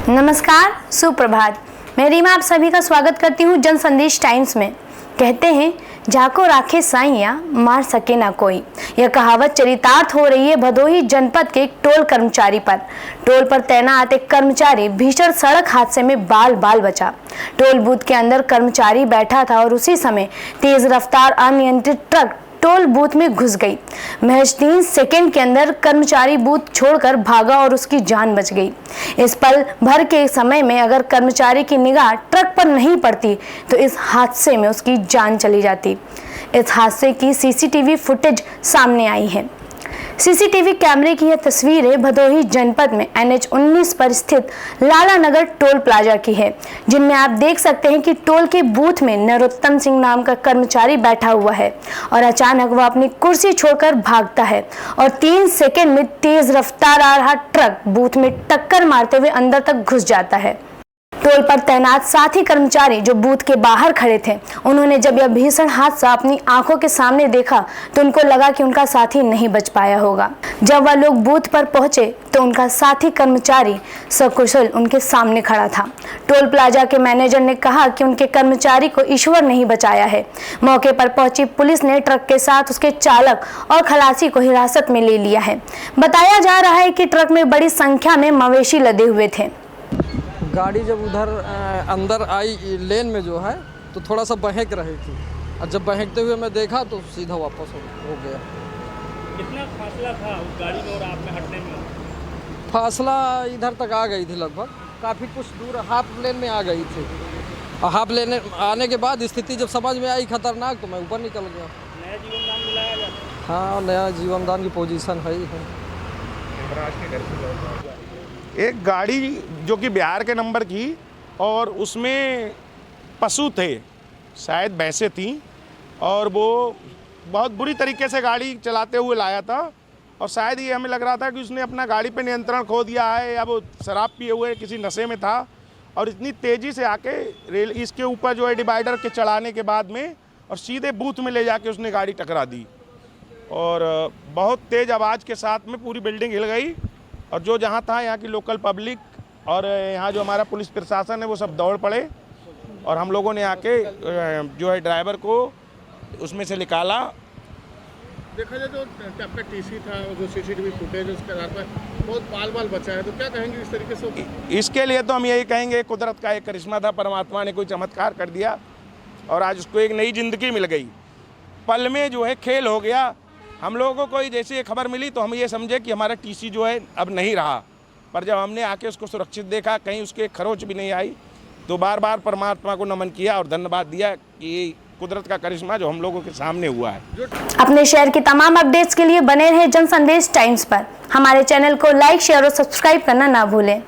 नमस्कार, सुप्रभात। मैं रीमा आप सभी का स्वागत करती हूँ जन संदेश टाइम्स में। कहते हैं जाको राखे साइया मार सके ना कोई। यह कहावत चरितार्थ हो रही है भदोही जनपद के एक टोल कर्मचारी पर। टोल पर तैनात एक कर्मचारी भीषण सड़क हादसे में बाल बाल बचा। टोल बूथ के अंदर कर्मचारी बैठा था और उसी समय तेज रफ्तार अनियंत्रित ट्रक टोल बूथ में घुस गई। महज 3 सेकंड के अंदर कर्मचारी बूथ छोड़कर भागा और उसकी जान बच गई। इस पल भर के समय में अगर कर्मचारी की निगाह ट्रक पर नहीं पड़ती तो इस हादसे में उसकी जान चली जाती। इस हादसे की सीसीटीवी फुटेज सामने आई है। सीसीटीवी कैमरे की यह तस्वीर है भदोही जनपद में NH 19 पर स्थित लाला नगर टोल प्लाजा की है, जिनमें आप देख सकते हैं कि टोल के बूथ में नरोत्तम सिंह नाम का कर्मचारी बैठा हुआ है और अचानक वह अपनी कुर्सी छोड़कर भागता है और 3 सेकंड में तेज रफ्तार आ रहा ट्रक बूथ में टक्कर मारते हुए अंदर तक घुस जाता है। टोल पर तैनात साथी कर्मचारी जो बूथ के बाहर खड़े थे, उन्होंने जब यह भीषण हादसा अपनी आंखों के सामने देखा तो उनको लगा कि उनका साथी नहीं बच पाया होगा। जब वह लोग बूथ पर पहुंचे तो उनका साथी कर्मचारी सकुशल उनके सामने खड़ा था। टोल प्लाजा के मैनेजर ने कहा कि उनके कर्मचारी को ईश्वर नहीं बचाया है। मौके पर पहुंची पुलिस ने ट्रक के साथ उसके चालक और खलासी को हिरासत में ले लिया है। बताया जा रहा है कि ट्रक में बड़ी संख्या में मवेशी लदे हुए थे। गाड़ी जब उधर अंदर आई लेन में जो है तो थोड़ा सा बहक रही थी और जब बहकते हुए मैं देखा तो सीधा वापस हो गया। कितना फासला था उस गाड़ी में और आप में हटने में? फासला इधर तक आ गई थी, लगभग काफ़ी कुछ दूर हाफ लेन में आ गई थी और हाफ लेन आने के बाद स्थिति जब समझ में आई खतरनाक तो मैं ऊपर निकल गया। नया जीवन दान मिलाया जाता? हाँ, नया जीवन दान की पोजीशन है ही है। एक गाड़ी जो कि बिहार के नंबर की और उसमें पशु थे, शायद भैंसें थीं और वो बहुत बुरी तरीके से गाड़ी चलाते हुए लाया था और शायद ये हमें लग रहा था कि उसने अपना गाड़ी पे नियंत्रण खो दिया है या वो शराब पिए हुए किसी नशे में था और इतनी तेज़ी से आके रेल इसके ऊपर जो है डिवाइडर के चढ़ाने के बाद में और सीधे बूथ में ले जाके उसने गाड़ी टकरा दी और बहुत तेज़ आवाज़ के साथ में पूरी बिल्डिंग हिल गई और जो जहाँ था यहाँ की लोकल पब्लिक और यहाँ जो हमारा पुलिस प्रशासन है वो सब दौड़ पड़े और हम लोगों ने आके जो है ड्राइवर को उसमें से निकाला। देखा जाए तो आपका टीसी था, जो सीसीटीवी फुटेज उसके आधार पर बहुत बाल बाल बचा है, तो क्या कहेंगे इस तरीके से? इसके लिए तो हम यही कहेंगे कुदरत का एक करिश्मा था, परमात्मा ने कोई चमत्कार कर दिया और आज उसको एक नई जिंदगी मिल गई। पल में जो है खेल हो गया। हम लोगों को जैसे ये खबर मिली तो हम ये समझे कि हमारा टीसी जो है अब नहीं रहा, पर जब हमने आके उसको सुरक्षित देखा, कहीं उसके खरोच भी नहीं आई, तो बार बार परमात्मा को नमन किया और धन्यवाद दिया कि कुदरत का करिश्मा जो हम लोगों के सामने हुआ है। अपने शहर की तमाम अपडेट्स के लिए बने रहे जन संदेश टाइम्स पर। हमारे चैनल को लाइक, शेयर और सब्सक्राइब करना ना भूलें।